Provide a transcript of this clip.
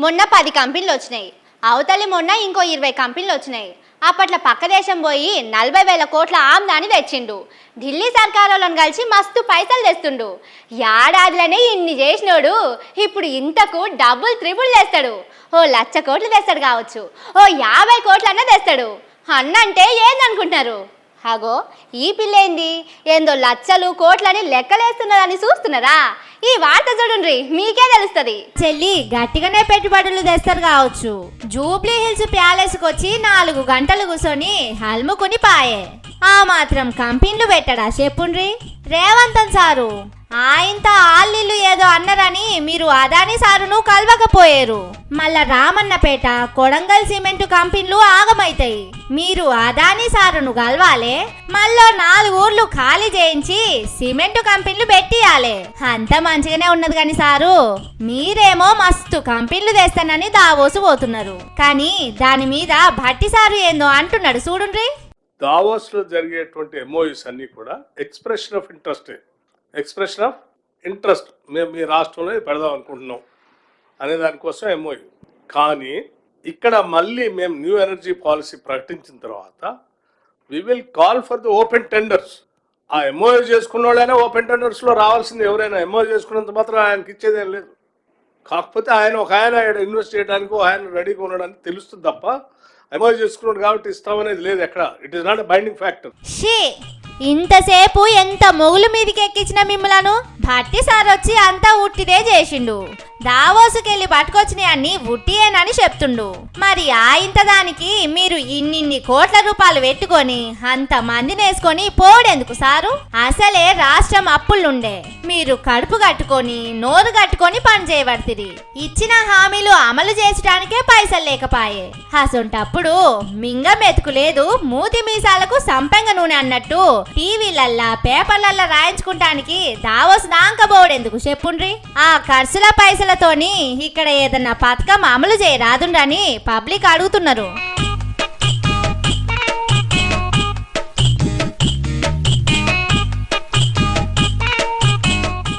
మొన్న 10 కంపెనీలు వచ్చినాయి. అవతలి మొన్న ఇంకో 20 కంపెనీలు వచ్చినాయి. అప్పట్లో పక్క దేశం పోయి 40,000 కోట్ల ఆమ్దాని తెచ్చిండు. ఢిల్లీ సర్కారులను కలిసి మస్తు పైసలు తెస్తుండు. ఏడాదిలోనే ఇన్ని చేసినోడు ఇప్పుడు ఇంతకు డబుల్ త్రిబుల్ తెస్తాడు. ఓ 1,00,000 కోట్లు తెస్తాడు కావచ్చు, ఓ 50 కోట్లన్నా తెస్తాడు. అన్నంటే ఏందనుకుంటున్నారు? అగో ఈ పిల్లేంది ఏందో లక్షలు కోట్లని లెక్కలేస్తున్నదని చూస్తున్నారా? ఈ వార్త చూడండి, మీకే తెలుస్తుంది. చెల్లి గట్టిగానే పెట్టుబడులు తెస్తారు కావచ్చు. జూబ్లీ హిల్స్ ప్యాలెస్ కి వచ్చి 4 గంటలు కూర్చొని హల్ముకుని పాయే. ఆ మాత్రం కంపెనీలు పెట్టడా చెప్పుండ్రి రేవంతన్ సారు. ఆయంత ఆల్లీలు ఏదో అన్నారని మీరు అదాని సారును కలవకపోయారు. మళ్ళా రామన్నపేట కొడంగల్ సిమెంట్ కంపెనీలు ఆగమైతాయి. మీరు అదాని సారును కలవాలే, మళ్ళీ 4 ఊర్లు ఖాళీ చేయించి సిమెంట్ కంపెనీలు పెట్టియాలే. అంత మంచిగానే ఉన్నది కానీ సారు, మీరేమో మస్తు కంపెనీలు తెస్తానని దావోసు పోతున్నారు. కానీ దాని మీద భట్టి సారు ఏందో అంటున్నాడు చూడుండ్రి. దావోస్ లో జరిగేటువంటి ఎంఓయూస్ అన్ని కూడా ఎక్స్ప్రెషన్ ఆఫ్ ఇంట్రెస్ట్ మేము మీ రాష్ట్రంలో పెడదాం అనుకుంటున్నాం అనే దానికోసం ఎంఓయూ. కానీ ఇక్కడ మళ్ళీ మేము న్యూ ఎనర్జీ పాలసీ ప్రకటించిన తర్వాత we will call for the open tenders. ఆ ఎంఓయూ చేసుకున్న వాళ్ళైనా ఓపెన్ టెండర్స్లో రావాల్సింది. ఎవరైనా ఎంఓయూ చేసుకున్నంత మాత్రం ఆయనకి ఇచ్చేదేం లేదు. కాకపోతే ఆయన ఇన్వెస్ట్ చేయడానికి ఆయన రెడీగా ఉండడానికి తెలుస్తుంది తప్ప ఎంఓయూ చేసుకున్నాడు కాబట్టి ఇస్తామనేది లేదు ఎక్కడ. It is not a binding factor. ఇంతసేపు ఎంత మొగులు మీదకి ఎక్కించిన మిమ్మలను భట్టి సార్ వచ్చి అంతా ఉట్టిదే చేసిండు. దావోసుకెళ్ళి పట్టుకొచ్చినాయి అన్ని ఉట్టియేనని చెప్తుండు. మరి ఆ ఇంత దానికి మీరు ఇన్నిన్ని కోట్ల రూపాయలు పెట్టుకొని అంత మందిని వేసుకొని పోడెందుకు సారు? అసలే రాష్ట్రం అప్పులుండే. మీరు కడుపు కట్టుకొని నోరు కట్టుకొని పని చేయబడుతుంది. ఇచ్చిన హామీలు అమలు చేసడానికే పైసలు లేకపాయే. అసొంటప్పుడు మింగం ఎతుకులేదు మూతి మీసాలకు సంపెంగ నూనె అన్నట్టు టీవీలల్లా పేపర్లల్లా రాయించుకుంటానికి దావోస్ దాంకబోడెందుకు చెప్పుండ్రి? ఆ ఖర్చుల పైసలతోని ఇక్కడ ఏదన్నా పథకం అమలు చేయరాదుండని పబ్లిక్ అడుగుతున్నారు.